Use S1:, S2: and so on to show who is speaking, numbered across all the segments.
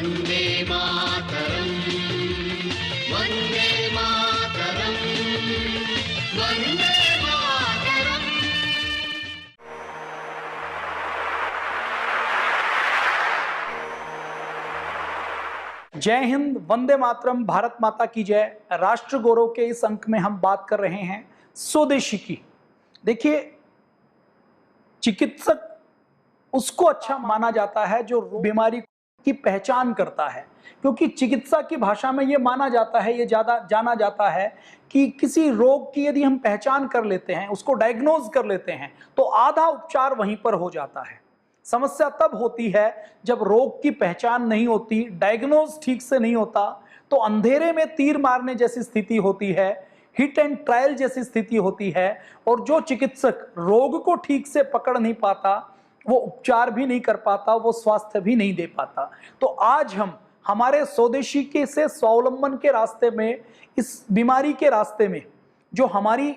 S1: वन्दे मातरम्, वन्दे मातरम्, वन्दे मातरम्।
S2: जय हिंद, वंदे मातरम, भारत माता की जय। राष्ट्र गौरव के इस अंक में हम बात कर रहे हैं स्वदेशी की। देखिए, चिकित्सक उसको अच्छा माना जाता है जो बीमारी की पहचान करता है, क्योंकि चिकित्सा की भाषा में ये माना जाता है, ये ज्यादा जाना जाता है कि किसी रोग की यदि हम पहचान कर लेते हैं, उसको डायग्नोज कर लेते हैं, तो आधा उपचार वहीं पर हो जाता है। समस्या तब होती है जब रोग की पहचान नहीं होती, डायग्नोज ठीक से नहीं होता, तो अंधेरे में तीर मारने जैसी स्थिति होती है, हिट एंड ट्रायल जैसी स्थिति होती है, और जो चिकित्सक रोग को ठीक से पकड़ नहीं पाता, वो उपचार भी नहीं कर पाता, वो स्वास्थ्य भी नहीं दे पाता। तो आज हम हमारे स्वदेशी के से स्वावलंबन के रास्ते में, इस बीमारी के रास्ते में, जो हमारी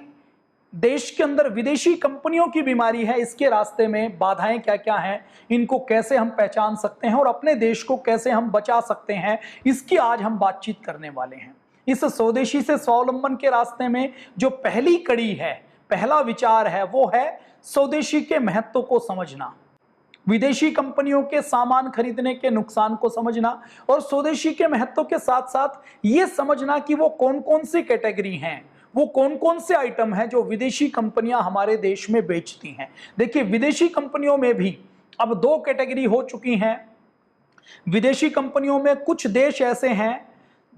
S2: देश के अंदर विदेशी कंपनियों की बीमारी है, इसके रास्ते में बाधाएं क्या क्या हैं, इनको कैसे हम पहचान सकते हैं और अपने देश को कैसे हम बचा सकते हैं, इसकी आज हम बातचीत करने वाले हैं। इस स्वदेशी से स्वावलंबन के रास्ते में जो पहली कड़ी है, पहला विचार है, वो है स्वदेशी के महत्व को समझना, विदेशी कंपनियों के सामान खरीदने के नुकसान को समझना, और स्वदेशी के महत्व के साथ साथ ये समझना कि वो कौन कौन सी कैटेगरी हैं, वो कौन कौन से आइटम हैं जो विदेशी कंपनियां हमारे देश में बेचती हैं। देखिए, विदेशी कंपनियों में भी अब दो कैटेगरी हो चुकी हैं। विदेशी कंपनियों में कुछ देश ऐसे हैं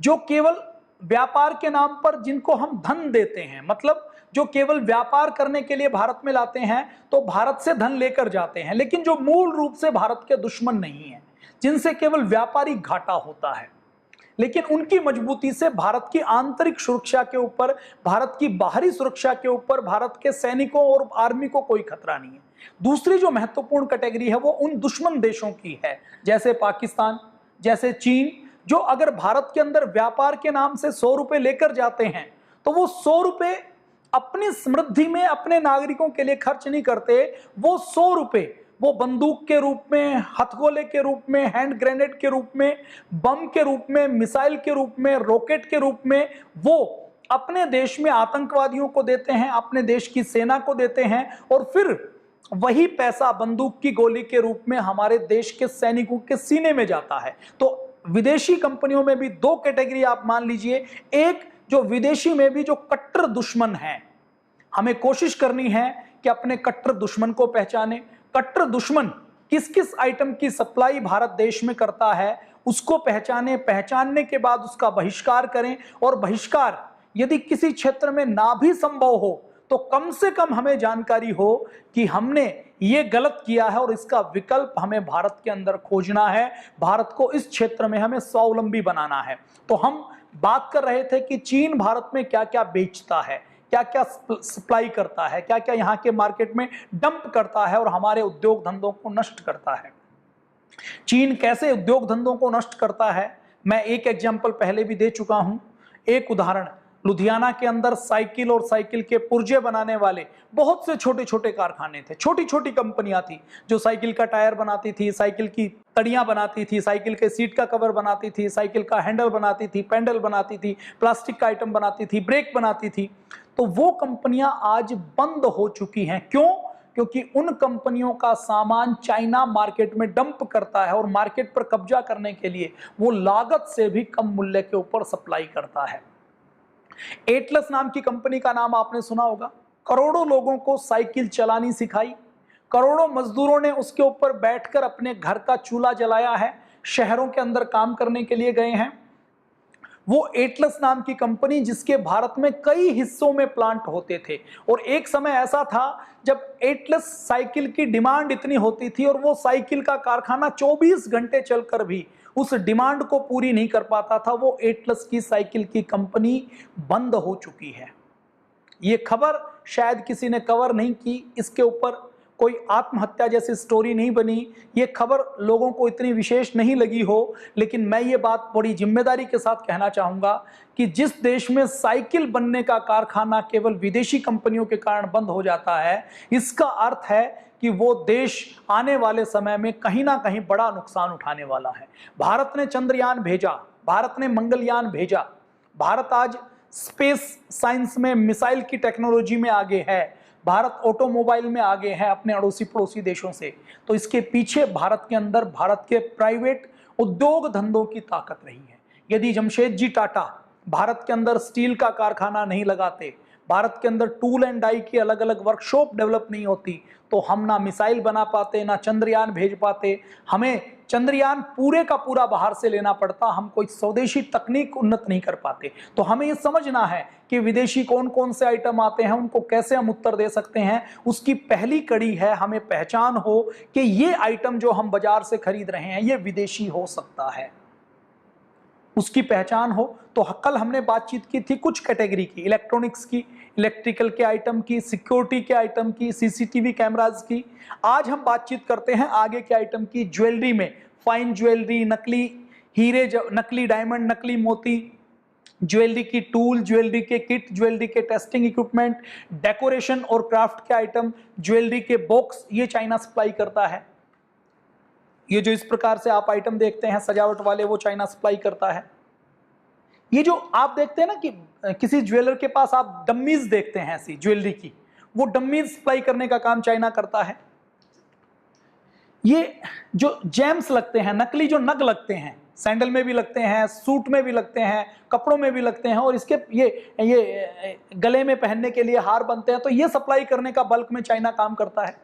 S2: जो केवल व्यापार के नाम पर, जिनको हम धन देते हैं, मतलब जो केवल व्यापार करने के लिए भारत में लाते हैं, तो भारत से धन लेकर जाते हैं, लेकिन जो मूल रूप से भारत के दुश्मन नहीं है, जिनसे केवल व्यापारिक घाटा होता है, लेकिन उनकी मजबूती से भारत की आंतरिक सुरक्षा के ऊपर, भारत की बाहरी सुरक्षा के ऊपर, भारत के सैनिकों और आर्मी को कोई खतरा नहीं है। दूसरी जो महत्वपूर्ण कैटेगरी है वो उन दुश्मन देशों की है, जैसे पाकिस्तान, जैसे चीन, जो अगर भारत के अंदर व्यापार के नाम से 100 रुपए लेकर जाते हैं, तो वो 100 रुपए अपनी समृद्धि में अपने नागरिकों के लिए खर्च नहीं करते। वो 100 रुपए वो बंदूक के रूप में, हथगोले के रूप में, हैंड ग्रेनेड के रूप में, बम के रूप में, मिसाइल के रूप में, रॉकेट के रूप में, वो अपने देश में आतंकवादियों को देते हैं, अपने देश की सेना को देते हैं, और फिर वही पैसा बंदूक की गोली के रूप में हमारे देश के सैनिकों के सीने में जाता है। तो विदेशी कंपनियों में भी दो कैटेगरी आप मान लीजिए। एक, जो विदेशी में भी जो कट्टर दुश्मन है, हमें कोशिश करनी है कि अपने कट्टर दुश्मन को पहचाने। कट्टर दुश्मन किस किस आइटम की सप्लाई भारत देश में करता है, उसको पहचाने, पहचानने के बाद उसका बहिष्कार करें, और बहिष्कार यदि किसी क्षेत्र में ना भी संभव हो, तो कम से कम हमें जानकारी हो कि हमने ये गलत किया है और इसका विकल्प हमें भारत के अंदर खोजना है। भारत को इस क्षेत्र में हमें स्वावलंबी बनाना है। तो हम बात कर रहे थे कि चीन भारत में क्या क्या बेचता है, क्या क्या सप्लाई करता है, क्या क्या यहाँ के मार्केट में डंप करता है और हमारे उद्योग धंधों को नष्ट करता है। चीन कैसे उद्योग धंधों को नष्ट करता है, मैं एक एग्जाम्पल पहले भी दे चुका हूं। एक उदाहरण, लुधियाना के अंदर साइकिल और साइकिल के पुर्जे बनाने वाले बहुत से छोटे छोटे कारखाने थे, छोटी छोटी कंपनियां थी, जो साइकिल का टायर बनाती थी, साइकिल की तड़ियां बनाती थी, साइकिल के सीट का कवर बनाती थी, साइकिल का हैंडल बनाती थी, पैडल बनाती थी, प्लास्टिक का आइटम बनाती थी, ब्रेक बनाती थी। तो वो कंपनियां आज बंद हो चुकी हैं। क्यों? क्योंकि उन कंपनियों का सामान चाइना मार्केट में डंप करता है और मार्केट पर कब्जा करने के लिए वो लागत से भी कम मूल्य के ऊपर सप्लाई करता है। एटलस नाम की कंपनी का नाम आपने सुना होगा। करोड़ों लोगों को साइकिल चलानी सिखाई, करोड़ों मजदूरों ने उसके ऊपर बैठकर अपने घर का चूल्हा जलाया है, शहरों के अंदर काम करने के लिए गए हैं। वो एटलस नाम की कंपनी, जिसके भारत में कई हिस्सों में प्लांट होते थे, और एक समय ऐसा था जब एटलस साइकिल की डिमांड इतनी होती थी और वो साइकिल का कारखाना 24 घंटे चलकर भी उस डिमांड को पूरी नहीं कर पाता था। वो एटलस की साइकिल की कंपनी बंद हो चुकी है। ये खबर शायद किसी ने कवर नहीं की, इसके ऊपर कोई आत्महत्या जैसी स्टोरी नहीं बनी, ये खबर लोगों को इतनी विशेष नहीं लगी हो, लेकिन मैं ये बात बड़ी जिम्मेदारी के साथ कहना चाहूँगा कि जिस देश में साइकिल बनने का कारखाना केवल विदेशी कंपनियों के कारण बंद हो जाता है, इसका अर्थ है कि वो देश आने वाले समय में कहीं ना कहीं बड़ा नुकसान उठाने वाला है। भारत ने चंद्रयान भेजा, भारत ने मंगलयान भेजा, भारत आज स्पेस साइंस में मिसाइल की टेक्नोलॉजी में आगे है, भारत ऑटोमोबाइल में आगे है अपने अड़ोसी पड़ोसी देशों से। तो इसके पीछे भारत के अंदर भारत के प्राइवेट उद्योग धंधों की ताकत रही है। यदि जमशेदजी टाटा भारत के अंदर स्टील का कारखाना नहीं लगाते, भारत के अंदर टूल एंड डाई की अलग अलग वर्कशॉप डेवलप नहीं होती, तो हम ना मिसाइल बना पाते, ना चंद्रयान भेज पाते। हमें चंद्रयान पूरे का पूरा बाहर से लेना पड़ता, हम कोई स्वदेशी तकनीक उन्नत नहीं कर पाते। तो हमें ये समझना है कि विदेशी कौन कौन से आइटम आते हैं, उनको कैसे हम उत्तर दे सकते हैं। उसकी पहली कड़ी है हमें पहचान हो कि ये आइटम जो हम बाजार से खरीद रहे हैं ये विदेशी हो सकता है, उसकी पहचान हो। तो कल हमने बातचीत की थी कुछ कैटेगरी की, इलेक्ट्रॉनिक्स की, इलेक्ट्रिकल के आइटम की, सिक्योरिटी के आइटम की, सीसीटीवी कैमरास की। आज हम बातचीत करते हैं आगे के आइटम की, ज्वेलरी में फाइन ज्वेलरी, नकली हीरे, नकली डायमंड, नकली मोती, ज्वेलरी की टूल, ज्वेलरी के किट, ज्वेलरी के टेस्टिंग इक्विपमेंट, डेकोरेशन और क्राफ्ट के आइटम, ज्वेलरी के बॉक्स, ये चाइना सप्लाई करता है। ये जो इस प्रकार से आप आइटम देखते हैं सजावट वाले, वो चाइना सप्लाई करता है। ये जो आप देखते हैं ना कि किसी ज्वेलर के पास आप डम्मीज देखते हैं ऐसी ज्वेलरी की, वो डम्मीज सप्लाई करने का काम चाइना करता है। ये जो जेम्स लगते हैं, नकली जो नग लगते हैं, सैंडल में भी लगते हैं, सूट में भी लगते हैं, कपड़ों में भी लगते हैं, और इसके ये गले में पहनने के लिए हार बनते हैं, तो ये सप्लाई करने का बल्क में चाइना काम करता है।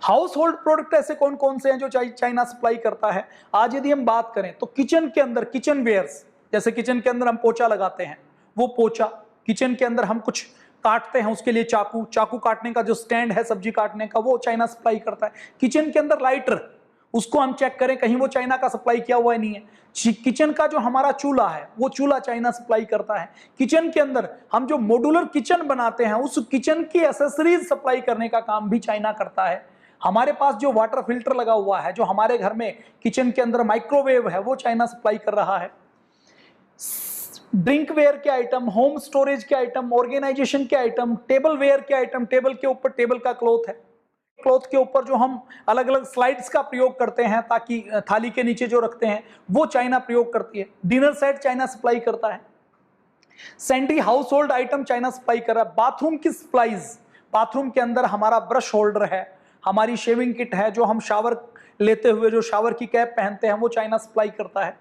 S2: हाउस होल्ड प्रोडक्ट ऐसे कौन कौन से हैं जो चाइना सप्लाई करता है? आज यदि हम बात करें तो किचन के अंदर, किचन वेयर्स, जैसे किचन के अंदर हम पोछा लगाते हैं, वो पोछा, किचन के अंदर हम कुछ काटते हैं उसके लिए चाकू, चाकू काटने का जो स्टैंड है सब्जी काटने का, वो चाइना सप्लाई करता है। किचन के अंदर लाइटर, उसको हम चेक करें कहीं वो चाइना का सप्लाई किया हुआ नहीं है। किचन का जो हमारा चूल्हा है, वो चूल्हा चाइना सप्लाई करता है। किचन के अंदर हम जो मॉड्यूलर किचन बनाते हैं, उस किचन की एसेसरीज सप्लाई करने का काम भी चाइना करता है। हमारे पास जो वाटर फिल्टर लगा हुआ है, जो हमारे घर में किचन के अंदर माइक्रोवेव है, वो चाइना सप्लाई कर रहा है। ड्रिंक वेयर के आइटम, होम स्टोरेज के आइटम, ऑर्गेनाइजेशन के आइटम, टेबल वेयर के आइटम, टेबल के ऊपर टेबल का क्लॉथ है, क्लॉथ के ऊपर जो हम अलग अलग स्लाइड्स का प्रयोग करते हैं ताकि थाली के नीचे जो रखते हैं, वो चाइना प्रयोग करती है। डिनर सेट चाइना सप्लाई करता है। Sandy house hold item China supply कर रहा है। बाथरूम की सप्लाईज, बाथरूम के अंदर हमारा ब्रश होल्डर है, हमारी शेविंग किट है, जो हम शावर लेते हुए जो शावर की कैप पहनते हैं, वो चाइना सप्लाई करता है।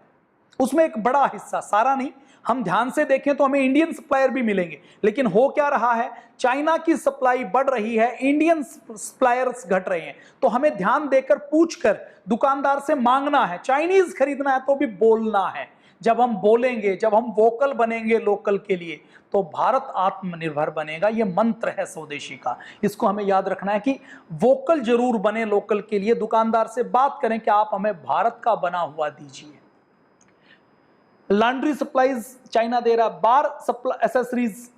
S2: उसमें एक बड़ा हिस्सा, सारा नहीं, हम ध्यान से देखें तो हमें इंडियन सप्लायर भी मिलेंगे, लेकिन हो क्या रहा है, चाइना की सप्लाई बढ़ रही है, इंडियन सप्लायर्स घट रहे हैं। तो हमें ध्यान देकर पूछकर दुकानदार से मांगना है। चाइनीज खरीदना है तो भी बोलना है। जब हम बोलेंगे, जब हम वोकल बनेंगे लोकल के लिए, तो भारत आत्मनिर्भर बनेगा। ये मंत्र है स्वदेशी का, इसको हमें याद रखना है कि वोकल जरूर बने लोकल के लिए। दुकानदार से बात करें कि आप हमें भारत का बना हुआ दीजिए। लॉन्ड्री सप्लाईज चाइना दे रहा, bar supply accessories,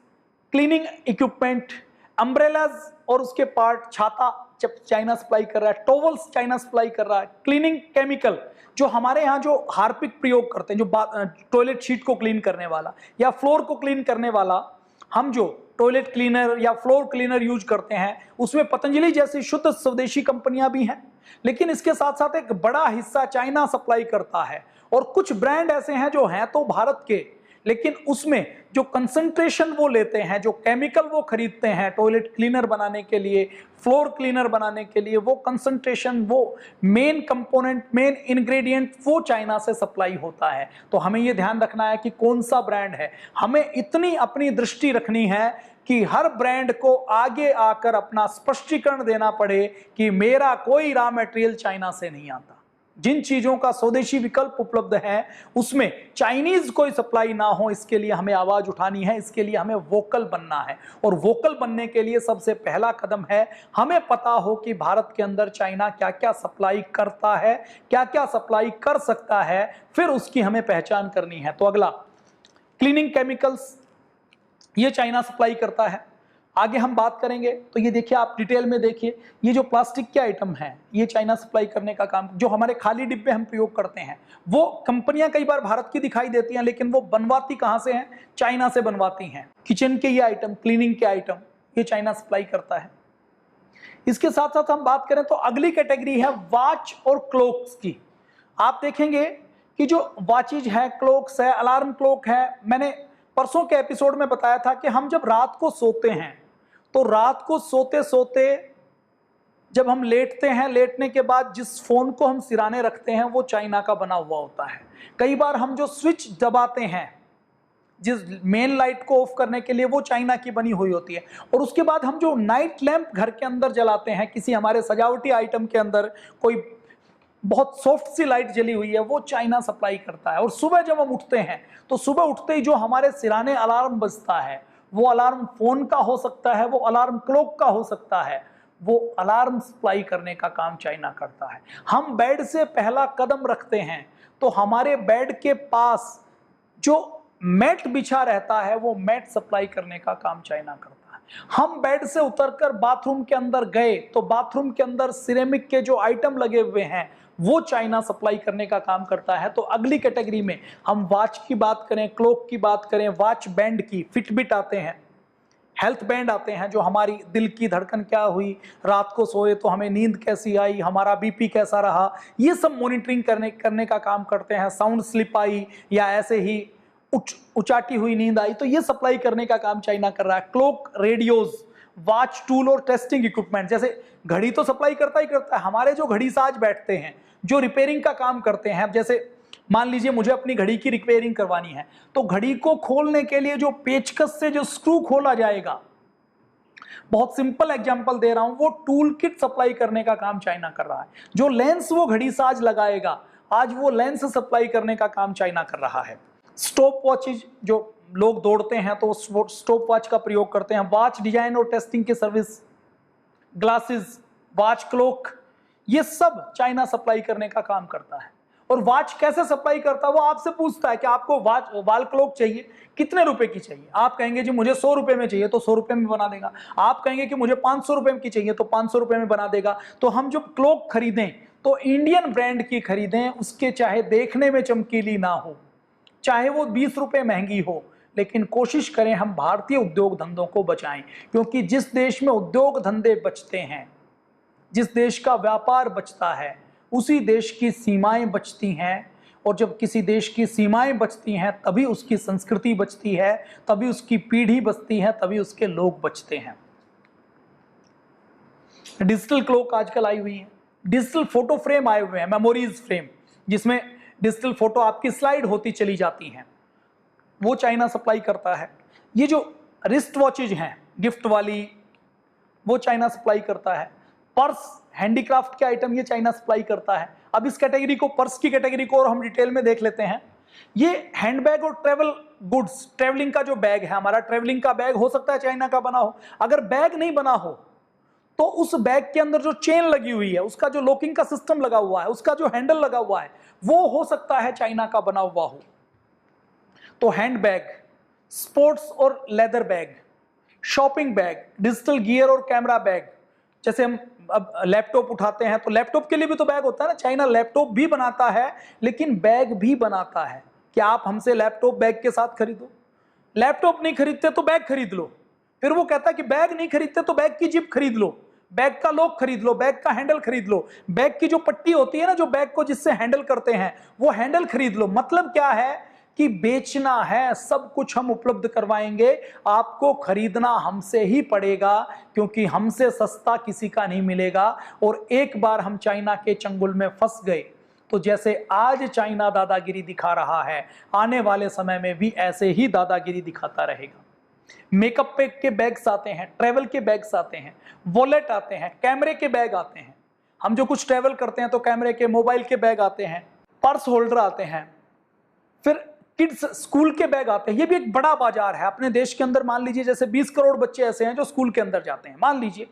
S2: cleaning equipment, umbrellas और उसके पार्ट, छाता चाइना सप्लाई कर रहा है, टॉवल्स चाइना सप्लाई कर रहा है, क्लीनिंग केमिकल, जो हमारे यहाँ जो हार्पिक प्रयोग करते हैं, जो टॉयलेट शीट को क्लीन करने वाला या फ्लोर को क्लीन करने वाला, हम जो टॉयलेट क्लीनर या फ्लोर क्लीनर यूज करते हैं, उसमें पतंजलि जैसी शुद्ध स्वदेशी कंपनियां भी हैं, लेकिन इसके साथ साथ एक बड़ा हिस्सा चाइना सप्लाई करता है। और कुछ ब्रांड ऐसे हैं जो हैं तो भारत के, लेकिन उसमें जो कंसंट्रेशन वो लेते हैं, जो केमिकल वो खरीदते हैं टॉयलेट क्लीनर बनाने के लिए, फ्लोर क्लीनर बनाने के लिए, वो कंसंट्रेशन, वो मेन कंपोनेंट, मेन इंग्रेडिएंट, वो चाइना से सप्लाई होता है। तो हमें ये ध्यान रखना है कि कौन सा ब्रांड है। हमें इतनी अपनी दृष्टि रखनी है कि हर ब्रांड को आगे आकर अपना स्पष्टीकरण देना पड़े कि मेरा कोई रॉ मटेरियल चाइना से नहीं आता। जिन चीजों का स्वदेशी विकल्प उपलब्ध है उसमें चाइनीज कोई सप्लाई ना हो, इसके लिए हमें आवाज उठानी है, इसके लिए हमें वोकल बनना है। और वोकल बनने के लिए सबसे पहला कदम है हमें पता हो कि भारत के अंदर चाइना क्या क्या सप्लाई करता है, क्या क्या सप्लाई कर सकता है, फिर उसकी हमें पहचान करनी है। तो अगला, क्लीनिंग केमिकल्स, ये चाइना सप्लाई करता है। आगे हम बात करेंगे तो ये देखिए, आप डिटेल में देखिए, ये जो प्लास्टिक के आइटम हैं ये चाइना सप्लाई करने का काम, जो हमारे खाली डिब्बे हम प्रयोग करते हैं वो कंपनियां कई बार भारत की दिखाई देती हैं, लेकिन वो बनवाती कहां से हैं? चाइना से बनवाती हैं। किचन के ये आइटम, क्लीनिंग के आइटम, ये चाइना सप्लाई करता है। इसके साथ साथ हम बात करें तो अगली कैटेगरी है वॉच और क्लॉक्स की। आप देखेंगे कि जो वॉचेज है, क्लॉक्स है, अलार्म क्लॉक है, मैंने परसों के एपिसोड में बताया था कि हम जब रात को सोते हैं तो रात को सोते सोते जब हम लेटते हैं, लेटने के बाद जिस फोन को हम सिराने रखते हैं वो चाइना का बना हुआ होता है। कई बार हम जो स्विच दबाते हैं, जिस मेन लाइट को ऑफ करने के लिए, वो चाइना की बनी हुई होती है। और उसके बाद हम जो नाइट लैंप घर के अंदर जलाते हैं, किसी हमारे सजावटी आइटम के अंदर कोई बहुत सॉफ्ट सी लाइट जली हुई है, वो चाइना सप्लाई करता है। और सुबह जब हम उठते हैं तो सुबह उठते ही जो हमारे सिराने अलार्म बजता है, वो अलार्म फोन का हो सकता है, वो अलार्म क्लॉक का हो सकता है, वो अलार्म सप्लाई करने का काम चाइना करता है। हम बेड से पहला कदम रखते हैं तो हमारे बेड के पास जो मैट बिछा रहता है वो मैट सप्लाई करने का काम चाइना करता है। हम बेड से उतरकर बाथरूम के अंदर गए तो बाथरूम के अंदर सिरेमिक के जो आइटम लगे हुए हैं वो चाइना सप्लाई करने का काम करता है। तो अगली कैटेगरी में हम वॉच की बात करें, क्लॉक की बात करें, वॉच बैंड की, फिटबिट आते हैं, हेल्थ बैंड आते हैं, जो हमारी दिल की धड़कन क्या हुई, रात को सोए तो हमें नींद कैसी आई, हमारा बीपी कैसा रहा, ये सब मॉनिटरिंग करने का काम करते हैं। साउंड स्लिप आई या ऐसे ही उचाटी हुई नींद आई, तो ये सप्लाई करने का काम चाइना कर रहा है। क्लॉक, रेडियोज, वॉच टूल और टेस्टिंग इक्विपमेंट, जैसे घड़ी तो सप्लाई करता ही करता है। हमारे जो घड़ी साज बैठते हैं, जो रिपेयरिंग का काम करते हैं, जैसे मान लीजिए मुझे अपनी घड़ी की रिपेयरिंग करवानी है तो घड़ी को खोलने के लिए जो पेचकस से जो स्क्रू खोला जाएगा, बहुत सिंपल एग्जांपल दे रहा हूं, वो टूल किट सप्लाई करने का काम चाइना कर रहा है। जो लेंस वो घड़ी साज लगाएगा, आज वो लेंस सप्लाई करने का काम चाइना कर रहा है। स्टॉप वॉचेज, जो लोग दौड़ते हैं तो स्टॉप वॉच का प्रयोग करते हैं। वॉच डिजाइन और टेस्टिंग की सर्विस, ग्लासेस, वॉच क्लॉक, ये सब चाइना सप्लाई करने का काम करता है। और वॉच कैसे सप्लाई करता है, वो आपसे पूछता है कि आपको वॉल क्लॉक चाहिए, कितने रुपए की चाहिए। आप कहेंगे जी मुझे 100 रुपए में चाहिए तो 100 रुपए में बना देगा। आप कहेंगे कि मुझे 500 रुपए की चाहिए तो 500 रुपए में बना देगा। तो हम जब क्लॉक खरीदें तो इंडियन ब्रांड की खरीदें, उसके चाहे देखने में चमकीली ना हो, चाहे वो 20 रुपए महंगी हो, लेकिन कोशिश करें हम भारतीय उद्योग धंधों को बचाएं। क्योंकि जिस देश में उद्योग धंधे बचते हैं, जिस देश का व्यापार बचता है, उसी देश की सीमाएं बचती हैं। और जब किसी देश की सीमाएं बचती हैं तभी उसकी संस्कृति बचती है, तभी उसकी पीढ़ी बचती है, तभी उसके लोग बचते हैं। डिजिटल क्लॉक आजकल आई हुई है, डिजिटल फोटो फ्रेम आए हुए हैं, मेमोरीज फ्रेम, जिसमें डिजिटल फोटो आपकी स्लाइड होती चली जाती हैं, वो चाइना सप्लाई करता है। ये जो रिस्ट वॉचेज हैं गिफ्ट वाली, वो चाइना सप्लाई करता है। पर्स, हैंडीक्राफ्ट के आइटम, ये चाइना सप्लाई करता है। अब इस कैटेगरी को, पर्स की कैटेगरी को और हम डिटेल में देख लेते हैं। ये हैंडबैग और ट्रेवल गुड्स, ट्रेवलिंग का जो बैग है हमारा, ट्रेवलिंग का बैग हो सकता है चाइना का बना हो। अगर बैग नहीं बना हो तो उस बैग के अंदर जो चेन लगी हुई है, उसका जो लॉकिंग का सिस्टम लगा हुआ है, उसका जो हैंडल लगा हुआ है, वो हो सकता है चाइना का बना हुआ हो। तो हैंड बैग, स्पोर्ट्स और leather bag, shopping bag, digital gear और कैमरा बैग, जैसे हम अब लैपटॉप उठाते हैं तो लैपटॉप के लिए भी तो बैग होता है ना। चाइना लैपटॉप भी बनाता है लेकिन बैग भी बनाता है। क्या आप हमसे लैपटॉप बैग के साथ खरीदो? लैपटॉप नहीं खरीदते तो बैग खरीद लो। फिर वो कहता है कि बैग नहीं खरीदते तो बैग की जिप खरीद लो, बैग का लॉक खरीद लो, बैग का हैंडल खरीद लो, बैग की जो पट्टी होती है ना, जो बैग को जिससे हैंडल करते हैं, वो हैंडल खरीद लो। मतलब क्या है कि बेचना है, सब कुछ हम उपलब्ध करवाएंगे, आपको खरीदना हमसे ही पड़ेगा, क्योंकि हमसे सस्ता किसी का नहीं मिलेगा। और एक बार हम चाइना के चंगुल में फंस गए तो जैसे आज चाइना दादागिरी दिखा रहा है, आने वाले समय में भी ऐसे ही दादागिरी दिखाता रहेगा। मेकअप पैक के बैग्स आते हैं, ट्रैवल के बैग्स आते हैं, वॉलेट आते हैं, कैमरे के बैग आते हैं। हम जो कुछ ट्रैवल करते हैं तो कैमरे के, मोबाइल के बैग आते हैं, पर्स होल्डर आते हैं, फिर किड्स स्कूल के बैग आते हैं। ये भी एक बड़ा बाजार है अपने देश के अंदर। मान लीजिए जैसे 20 करोड़ बच्चे ऐसे हैं जो स्कूल के अंदर जाते हैं, मान लीजिए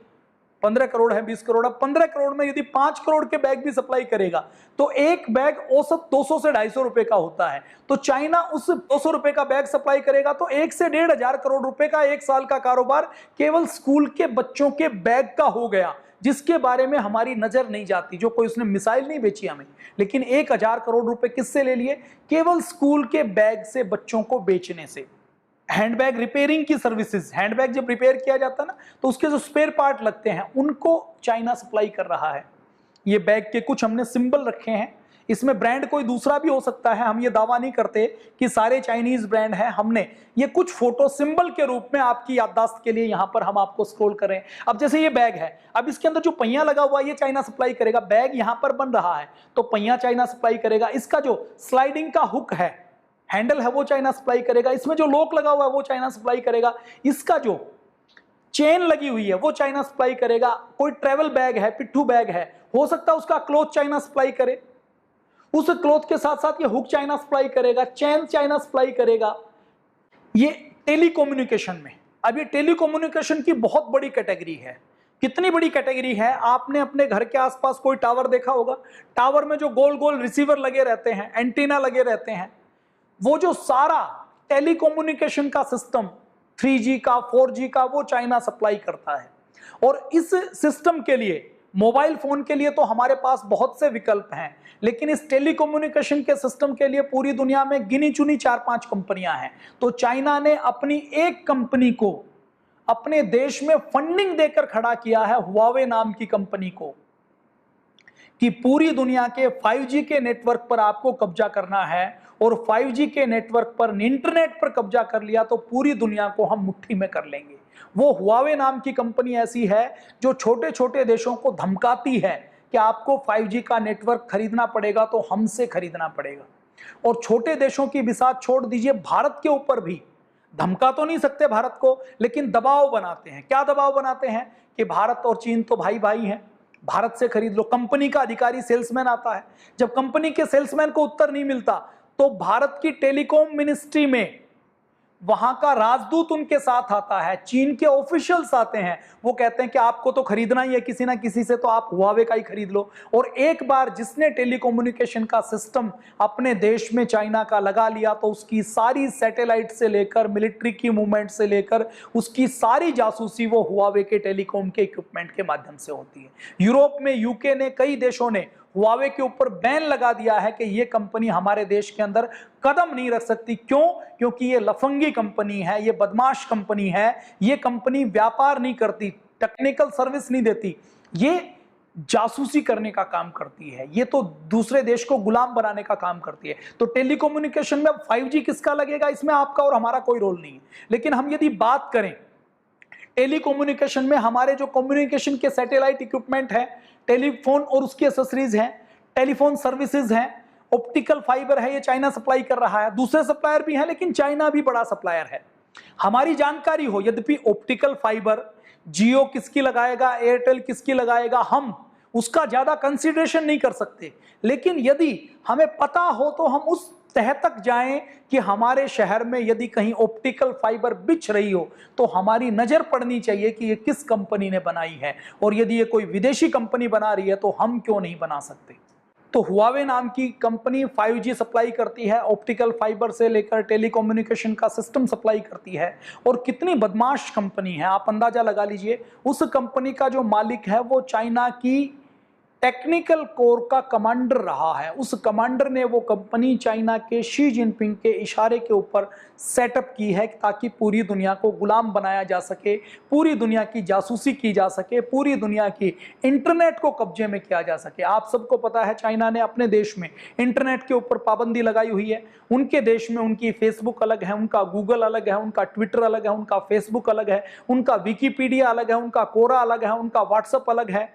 S2: 15 करोड़ है, 20 करोड़ है, 15 करोड़ में यदि 5 करोड़ के बैग भी सप्लाई करेगा तो एक बैग औसत 200 से 250 रुपए का होता है। तो चाइना उस 200 रुपए का बैग सप्लाई करेगा तो 1 से 1,500 करोड़ रुपए का एक साल का कारोबार केवल स्कूल के बच्चों के बैग का हो गया, जिसके बारे में हमारी नजर नहीं जाती। जो कोई उसने मिसाइल नहीं बेची हमें, लेकिन 1,000 करोड़ रुपए किससे ले लिए? केवल स्कूल के बैग से बच्चों को बेचने से। हैंडबैग रिपेयरिंग की सर्विसेज, हैंडबैग जब रिपेयर किया जाता है ना तो उसके जो स्पेयर पार्ट लगते हैं उनको चाइना सप्लाई कर रहा है। ये बैग के कुछ हमने सिंबल रखे हैं, इसमें ब्रांड कोई दूसरा भी हो सकता है, हम ये दावा नहीं करते कि सारे चाइनीज ब्रांड हैं। हमने ये कुछ फोटो सिंबल के रूप में आपकी याददाश्त के लिए यहां पर हम आपको स्क्रॉल करें। अब जैसे ये बैग है, अब इसके अंदर जो पहिया लगा हुआ है ये चाइना सप्लाई करेगा। बैग यहां पर बन रहा है तो पहिया चाइना सप्लाई करेगा। इसका जो स्लाइडिंग का हुक है, हैंडल है, वो चाइना सप्लाई करेगा। इसमें जो लॉक लगा हुआ है वो चाइना सप्लाई करेगा। इसका जो चेन लगी हुई है वो चाइना सप्लाई करेगा। कोई ट्रेवल बैग है, पिट्ठू बैग है, हो सकता है उसका क्लॉथ चाइना सप्लाई करे, उस क्लॉथ के साथ साथ ये हुक चाइना सप्लाई करेगा, चेन चाइना सप्लाई करेगा। ये टेलीकम्युनिकेशन में, अब ये टेलीकम्युनिकेशन की बहुत बड़ी कैटेगरी है। कितनी बड़ी कैटेगरी है? आपने अपने घर के आसपास कोई टावर देखा होगा, टावर में जो गोल गोल रिसीवर लगे रहते हैं, एंटीना लगे रहते हैं, वो जो सारा टेलीकम्युनिकेशन का सिस्टम 3G का 4G का वो चाइना सप्लाई करता है। और इस सिस्टम के लिए, मोबाइल फोन के लिए तो हमारे पास बहुत से विकल्प हैं, लेकिन इस टेलीकम्युनिकेशन के सिस्टम के लिए पूरी दुनिया में गिनी चुनी 4-5 कंपनियां हैं। तो चाइना ने अपनी एक कंपनी को अपने देश में फंडिंग देकर खड़ा किया है, हुआवे नाम की कंपनी को, कि पूरी दुनिया के 5G के नेटवर्क पर आपको कब्जा करना है। और 5G के नेटवर्क पर, इंटरनेट पर कब्जा कर लिया तो पूरी दुनिया को हम मुट्ठी में कर लेंगे। वो हुआवे नाम की कंपनी ऐसी है जो छोटे छोटे देशों को धमकाती है कि आपको 5G का नेटवर्क खरीदना पड़ेगा तो हमसे खरीदना पड़ेगा। और छोटे देशों की बिसात छोड़ दीजिए, भारत के ऊपर भी धमका तो नहीं सकते भारत को, लेकिन दबाव बनाते हैं। क्या दबाव बनाते हैं? कि भारत और चीन तो भाई भाई हैं, भारत से खरीद लो। कंपनी का अधिकारी सेल्समैन आता है, जब कंपनी के सेल्समैन को उत्तर नहीं मिलता तो भारत की टेलीकॉम मिनिस्ट्री में वहां का राजदूत उनके साथ आता है, चीन के ऑफिशियल्स आते हैं, वो कहते हैं कि आपको तो खरीदना ही है किसी ना किसी से, तो आप हुआवे का ही खरीद लो। और एक बार जिसने टेलीकम्युनिकेशन का सिस्टम अपने देश में चाइना का लगा लिया तो उसकी सारी सैटेलाइट से लेकर मिलिट्री की मूवमेंट से लेकर उसकी सारी जासूसी वो हुआवे के टेलीकॉम के इक्विपमेंट के माध्यम से होती है। यूरोप में, यूके ने, कई देशों ने हुआवे के ऊपर बैन लगा दिया है कि ये कंपनी हमारे देश के अंदर कदम नहीं रख सकती। क्यों? क्योंकि ये लफंगी कंपनी है, ये बदमाश कंपनी है, ये कंपनी व्यापार नहीं करती, टेक्निकल सर्विस नहीं देती, ये जासूसी करने का काम करती है, ये तो दूसरे देश को गुलाम बनाने का काम करती है। तो टेलीकम्युनिकेशन में 5G किसका लगेगा, इसमें आपका और हमारा कोई रोल नहीं है। लेकिन हम यदि बात करें टेलीकम्युनिकेशन में, हमारे जो कम्युनिकेशन के सैटेलाइट इक्विपमेंट है, टेलीफोन और उसकी एसेसरीज हैं, टेलीफोन सर्विसेज हैं, ऑप्टिकल फाइबर है, ये चाइना सप्लाई कर रहा है। दूसरे सप्लायर भी हैं लेकिन चाइना भी बड़ा सप्लायर है। हमारी जानकारी हो, यद्यपि ऑप्टिकल फाइबर जियो किसकी लगाएगा, एयरटेल किसकी लगाएगा, हम उसका ज्यादा कंसीडरेशन नहीं कर सकते। लेकिन यदि हमें पता हो तो हम उस तह तक जाएं कि हमारे शहर में यदि कहीं ऑप्टिकल फाइबर बिछ रही हो तो हमारी नजर पड़नी चाहिए कि ये किस कंपनी ने बनाई है, और यदि ये कोई विदेशी कंपनी बना रही है तो हम क्यों नहीं बना सकते। तो हुआवे नाम की कंपनी 5G सप्लाई करती है, ऑप्टिकल फाइबर से लेकर टेलीकम्युनिकेशन का सिस्टम सप्लाई करती है। और कितनी बदमाश कंपनी है आप अंदाजा लगा लीजिए। उस कंपनी का जो मालिक है वो चाइना की टेक्निकल कोर का कमांडर रहा है। उस कमांडर ने वो कंपनी चाइना के शी जिनपिंग के इशारे के ऊपर सेटअप की है ताकि पूरी दुनिया को गुलाम बनाया जा सके, पूरी दुनिया की जासूसी की जा सके, पूरी दुनिया की इंटरनेट को कब्जे में किया जा सके। आप सबको पता है चाइना ने अपने देश में इंटरनेट के ऊपर पाबंदी लगाई हुई है। उनके देश में उनकी फेसबुक अलग है, उनका गूगल अलग है, उनका ट्विटर अलग है, उनका फेसबुक अलग है, उनका विकीपीडिया अलग है, उनका कोरा अलग है, उनका व्हाट्सएप अलग है,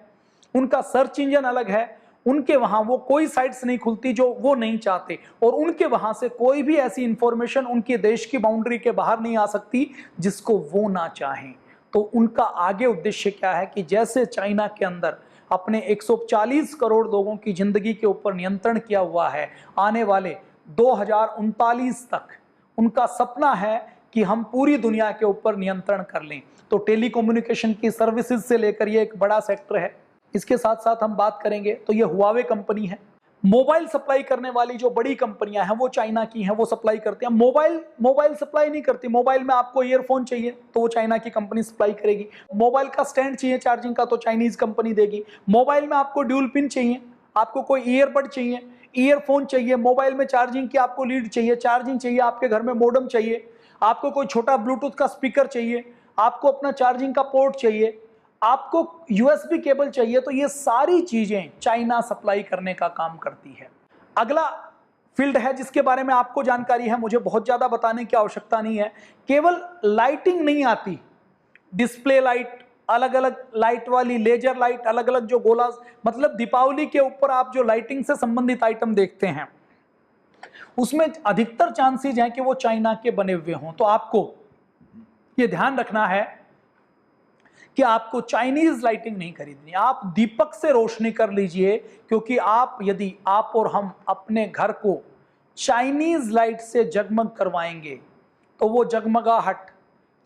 S2: उनका सर्च इंजन अलग है। उनके वहां वो कोई साइट्स नहीं खुलती जो वो नहीं चाहते, और उनके वहां से कोई भी ऐसी इंफॉर्मेशन उनके देश की बाउंड्री के बाहर नहीं आ सकती जिसको वो ना चाहें। तो उनका आगे उद्देश्य क्या है कि जैसे चाइना के अंदर अपने 140 करोड़ लोगों की जिंदगी के ऊपर नियंत्रण किया हुआ है, आने वाले 2039 तक उनका सपना है कि हम पूरी दुनिया के ऊपर नियंत्रण कर लें। तो टेलीकम्युनिकेशन की सर्विसेज से लेकर ये एक बड़ा सेक्टर है। इसके साथ साथ हम बात करेंगे तो ये हुआवे कंपनी है। मोबाइल सप्लाई करने वाली जो बड़ी कंपनियां हैं वो चाइना की हैं, वो सप्लाई करती हैं। मोबाइल सप्लाई नहीं करती। मोबाइल में आपको ईयरफोन चाहिए तो वो चाइना की कंपनी सप्लाई करेगी। मोबाइल का स्टैंड चाहिए चार्जिंग का तो चाइनीज कंपनी देगी। मोबाइल में आपको ड्यूल पिन चाहिए, आपको कोई ईयरबड चाहिए, ईयरफोन चाहिए, मोबाइल में चार्जिंग की आपको लीड चाहिए, चार्जिंग चाहिए, आपके घर में मॉडेम चाहिए, आपको कोई छोटा ब्लूटूथ का स्पीकर चाहिए, आपको अपना चार्जिंग का पोर्ट चाहिए, आपको यूएसबी केबल चाहिए, तो ये सारी चीजें चाइना सप्लाई करने का काम करती है। अगला फील्ड है जिसके बारे में आपको जानकारी है, मुझे बहुत ज्यादा बताने की आवश्यकता नहीं है। केवल लाइटिंग नहीं आती, डिस्प्ले लाइट, अलग अलग लाइट वाली लेजर लाइट, अलग अलग जो गोला, मतलब दीपावली के ऊपर आप जो लाइटिंग से संबंधित आइटम देखते हैं उसमें अधिकतर चांसेस हैं कि वो चाइना के बने हुए हों। तो आपको ये ध्यान रखना है कि आपको चाइनीज लाइटिंग नहीं खरीदनी, आप दीपक से रोशनी कर लीजिए, क्योंकि यदि आप और हम अपने घर को चाइनीज लाइट से जगमग करवाएंगे तो वो जगमगाहट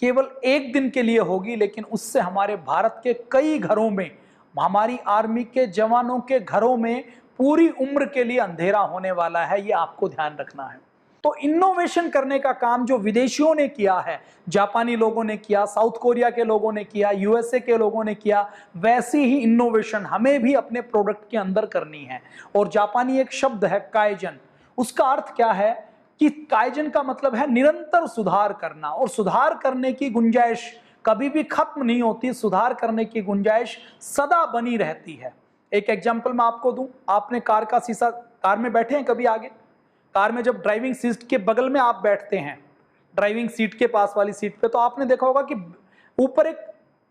S2: केवल एक दिन के लिए होगी, लेकिन उससे हमारे भारत के कई घरों में, हमारी आर्मी के जवानों के घरों में पूरी उम्र के लिए अंधेरा होने वाला है। ये आपको ध्यान रखना है। तो इनोवेशन करने का काम जो विदेशियों ने किया है, जापानी लोगों ने किया, साउथ कोरिया के लोगों ने किया, यूएसए के लोगों ने किया, वैसी ही इनोवेशन हमें भी अपने प्रोडक्ट के अंदर करनी है। और जापानी एक शब्द है काइजन, उसका अर्थ क्या है कि काइजन का मतलब है निरंतर सुधार करना, और सुधार करने की गुंजाइश कभी भी खत्म नहीं होती, सुधार करने की गुंजाइश सदा बनी रहती है। एक एग्जाम्पल मैं आपको दूं, आपने कार का शीशा, कार में बैठे हैं कभी आगे, कार में जब ड्राइविंग सीट के बगल में आप बैठते हैं, ड्राइविंग सीट के पास वाली सीट पे, तो आपने देखा होगा कि ऊपर एक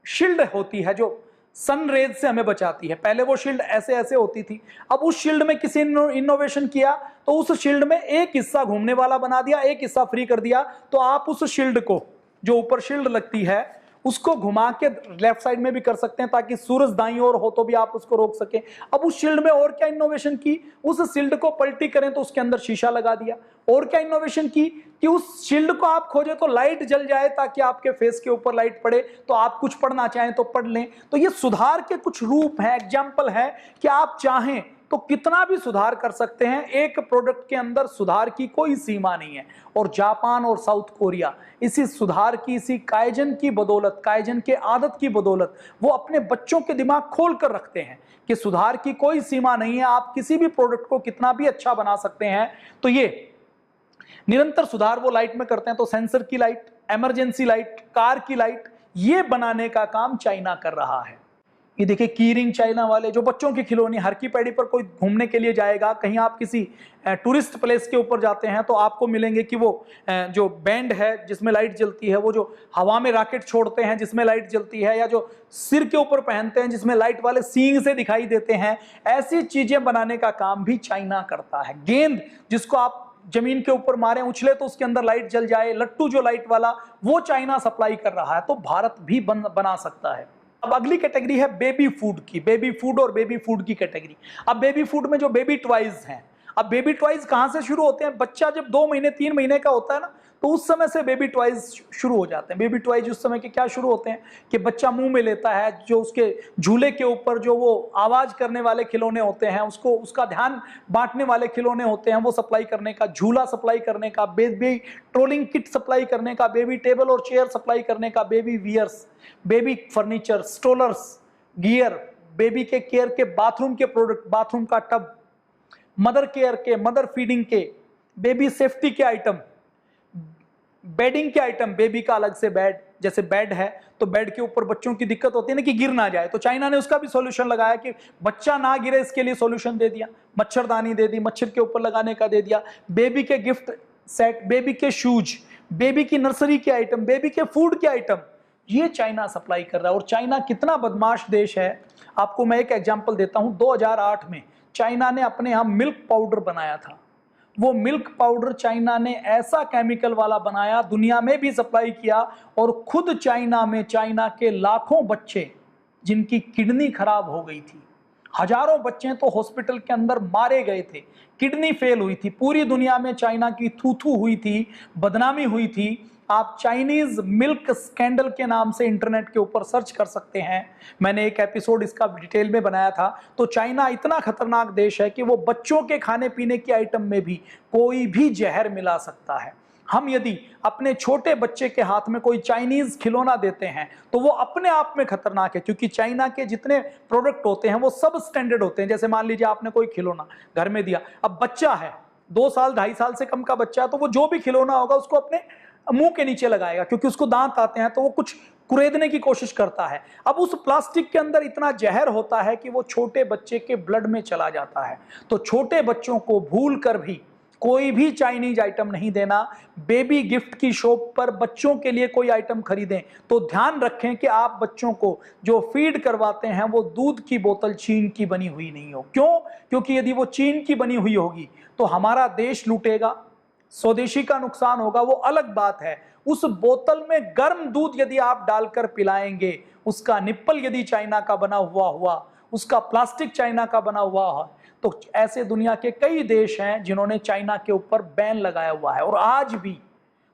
S2: शील्ड होती है जो सन रेज से हमें बचाती है। पहले वो शील्ड ऐसे ऐसे होती थी, अब उस शील्ड में किसी ने इनोवेशन किया तो उस शील्ड में एक हिस्सा घूमने वाला बना दिया, एक हिस्सा फ्री कर दिया। तो आप उस शील्ड को, जो ऊपर शील्ड लगती है, उसको घुमा के लेफ्ट साइड में भी कर सकते हैं ताकि सूरज दाईं ओर हो तो भी आप उसको रोक सके। अब उस शील्ड में और क्या इनोवेशन की, उस शील्ड को पलटी करें तो उसके अंदर शीशा लगा दिया। और क्या इनोवेशन की कि उस शील्ड को आप खोजे तो लाइट जल जाए ताकि आपके फेस के ऊपर लाइट पड़े, तो आप कुछ पढ़ना चाहें तो पढ़ लें। तो ये सुधार के कुछ रूप हैं, एग्जाम्पल है कि आप चाहें तो कितना भी सुधार कर सकते हैं। एक प्रोडक्ट के अंदर सुधार की कोई सीमा नहीं है। और जापान और साउथ कोरिया इसी सुधार की, इसी काइजन की बदौलत, काइजन के आदत की बदौलत, वो अपने बच्चों के दिमाग खोल कर रखते हैं कि सुधार की कोई सीमा नहीं है, आप किसी भी प्रोडक्ट को कितना भी अच्छा बना सकते हैं। तो ये निरंतर सुधार वो लाइट में करते हैं। तो सेंसर की लाइट, इमरजेंसी लाइट, कार की लाइट, ये बनाने का काम चाइना कर रहा है। ये देखिए कीरिंग चाइना वाले, जो बच्चों के खिलौने, हर की पैड़ी पर कोई घूमने के लिए जाएगा, कहीं आप किसी टूरिस्ट प्लेस के ऊपर जाते हैं तो आपको मिलेंगे कि वो जो बैंड है जिसमें लाइट जलती है, वो जो हवा में रॉकेट छोड़ते हैं जिसमें लाइट जलती है, या जो सिर के ऊपर पहनते हैं जिसमें लाइट वाले सींग से दिखाई देते हैं, ऐसी चीजें बनाने का काम भी चाइना करता है। गेंद जिसको आप जमीन के ऊपर मारे, उछले तो उसके अंदर लाइट जल जाए, लट्टू जो लाइट वाला, वो चाइना सप्लाई कर रहा है। तो भारत भी बना सकता है। अब अगली कैटेगरी है बेबी फूड की, बेबी फूड और बेबी फूड की कैटेगरी। अब बेबी फूड में जो बेबी टॉयज हैं, अब बेबी टॉयज कहां से शुरू होते हैं? बच्चा जब 2 महीने 3 महीने का होता है ना, तो उस समय से बेबी टॉयज शुरू हो जाते हैं। बेबी टॉयज उस समय के क्या शुरू होते हैं कि बच्चा मुंह में लेता है, जो उसके झूले के ऊपर जो वो आवाज करने वाले खिलौने होते हैं, उसको उसका ध्यान बांटने वाले खिलौने होते हैं, वो सप्लाई करने का, झूला सप्लाई करने का, बेबी ट्रोलिंग किट सप्लाई करने का, बेबी टेबल और चेयर सप्लाई करने का, baby wears, baby furniture, strollers, gear, baby के केयर के बाथरूम के प्रोडक्ट, बाथरूम का टब, मदर केयर के, मदर फीडिंग के, बेबी सेफ्टी के आइटम, बेडिंग के आइटम, बेबी का अलग से बेड, जैसे बेड है तो बेड के ऊपर बच्चों की दिक्कत होती है ना कि गिर ना जाए, तो चाइना ने उसका भी सॉल्यूशन लगाया कि बच्चा ना गिरे, इसके लिए सॉल्यूशन दे दिया, मच्छरदानी दे दी, मच्छर के ऊपर लगाने का दे दिया, बेबी के गिफ्ट सेट, बेबी के शूज, बेबी की नर्सरी के आइटम, बेबी के फूड के आइटम, ये चाइना सप्लाई कर रहा है। और चाइना कितना बदमाश देश है, आपको मैं एक एग्जांपल देता हूं। 2008 में चाइना ने अपने यहां मिल्क पाउडर बनाया था। वो मिल्क पाउडर चाइना ने ऐसा केमिकल वाला बनाया, दुनिया में भी सप्लाई किया, और खुद चाइना में चाइना के लाखों बच्चे जिनकी किडनी खराब हो गई थी, हजारों बच्चे तो हॉस्पिटल के अंदर मारे गए थे, किडनी फेल हुई थी, पूरी दुनिया में चाइना की थू थू हुई थी, बदनामी हुई थी। आप चाइनीज मिल्क स्कैंडल के नाम से इंटरनेट के ऊपर सर्च कर सकते हैं, मैंने एक एपिसोड इसका डिटेल में बनाया था। तो चाइना इतना खतरनाक देश है कि वो बच्चों के खाने पीने की आइटम में भी कोई भी जहर मिला सकता है। हम यदि अपने छोटे बच्चे के हाथ में कोई चाइनीज खिलौना देते हैं तो वो अपने आप में खतरनाक है, क्योंकि चाइना के जितने प्रोडक्ट होते हैं वो सब स्टैंडर्ड होते हैं। जैसे मान लीजिए आपने कोई खिलौना घर में दिया, अब बच्चा है 2 साल 2.5 साल से कम का बच्चा है, तो वो जो भी खिलौना होगा उसको अपने मुंह के नीचे लगाएगा, क्योंकि उसको दांत आते हैं, तो वो कुछ कुरेदने की कोशिश करता है। अब उस प्लास्टिक के अंदर इतना जहर होता है कि वो छोटे बच्चे के ब्लड में चला जाता है। तो छोटे बच्चों को भूल कर भी कोई भी चाइनीज आइटम नहीं देना। बेबी गिफ्ट की शॉप पर बच्चों के लिए कोई आइटम खरीदें तो ध्यान रखें कि आप बच्चों को जो फीड करवाते हैं वो दूध की बोतल चीन की बनी हुई नहीं हो। क्यों? क्योंकि यदि वो चीन की बनी हुई होगी तो हमारा देश लूटेगा, स्वदेशी का नुकसान होगा, वो अलग बात है। उस बोतल में गर्म दूध यदि आप डालकर पिलाएंगे, उसका निप्पल यदि चाइना का बना हुआ, उसका प्लास्टिक चाइना का बना हुआ है, तो ऐसे दुनिया के कई देश हैं जिन्होंने चाइना के ऊपर बैन लगाया हुआ है। और आज भी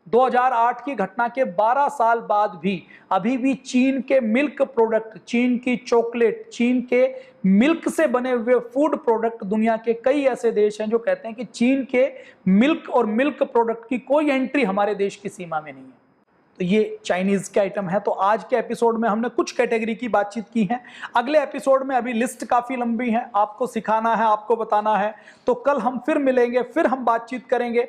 S2: 2008 की घटना के 12 साल बाद भी अभी भी चीन के मिल्क प्रोडक्ट, चीन की चॉकलेट, चीन के मिल्क से बने हुए फूड प्रोडक्ट, दुनिया के कई ऐसे देश हैं जो कहते हैं कि चीन के मिल्क और मिल्क प्रोडक्ट की कोई एंट्री हमारे देश की सीमा में नहीं है। तो ये चाइनीज के आइटम है। तो आज के एपिसोड में हमने कुछ कैटेगरी की बातचीत की है। अगले एपिसोड में, अभी लिस्ट काफी लंबी है, आपको सिखाना है, आपको बताना है, तो कल हम फिर मिलेंगे, फिर हम बातचीत करेंगे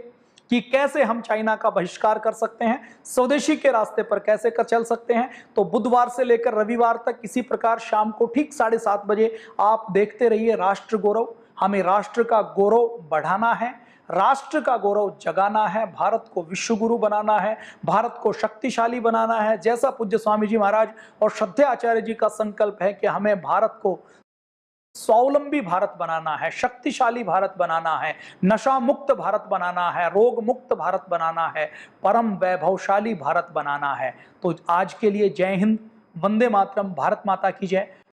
S2: कि कैसे हम चाइना का बहिष्कार कर सकते हैं, स्वदेशी के रास्ते पर कैसे कर चल सकते हैं। तो बुधवार से लेकर रविवार तक इसी प्रकार शाम को ठीक 7:30 बजे आप देखते रहिए राष्ट्र गौरव। हमें राष्ट्र का गौरव बढ़ाना है, राष्ट्र का गौरव जगाना है, भारत को विश्व गुरु बनाना है, भारत को शक्तिशाली बनाना है। जैसा पूज्य स्वामी जी महाराज और श्रद्धेय आचार्य जी का संकल्प है कि हमें भारत को स्वावलंबी भारत बनाना है, शक्तिशाली भारत बनाना है, नशा मुक्त भारत बनाना है, रोग मुक्त भारत बनाना है, परम वैभवशाली भारत बनाना है। तो आज के लिए जय हिंद, वंदे मातरम, भारत माता की जय।